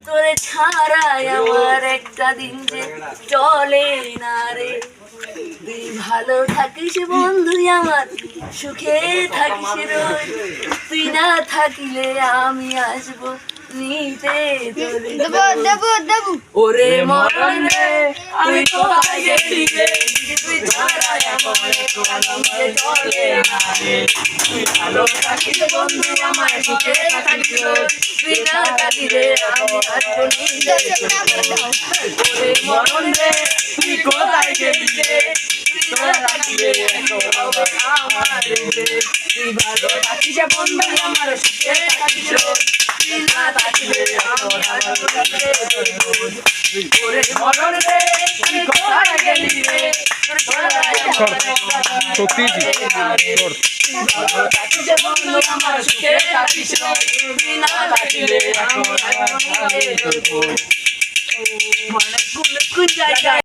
তোরে ছাড়াই আমার একটা দিন যে চলে না রে। তুই ভালো থাকিস বন্ধু আমার, সুখে থাকিস রোজ। তুই না থাকিলে আমি আসবো নিতে তোরে। ওরে মরণ রে তুই কোথায় গেলি রে, তুই ছাড়াই আমার একটা দিন যে চলে না রে। তুই ভালো থাকিস বন্ধু আমার, সুখে থাকিস রোজ। তুই না থাকিলে আমি আসবো নিতে তোরে। ওরে মরণ রে তুই কোথায় গেলি রে, তুই না থাকিলে হবে আমার রে। তুই ভালো থাকিস বন্ধু আমার, সুখে থাকিস রোজ। তুই না থাকিলে আমি আসবো নিতে তোরে। ওরে মরণ রে তুই কোথায় গেলি রে, তুই ছাড়াই আমার একটা দিন যে চলে না রে। তুই ভালো থাকিস বন্ধু আমার, সুখে থাকিস রোজ। তুই না থাকিলে আমি আসবো নিতে তোরে। মানে কোন জায়গায়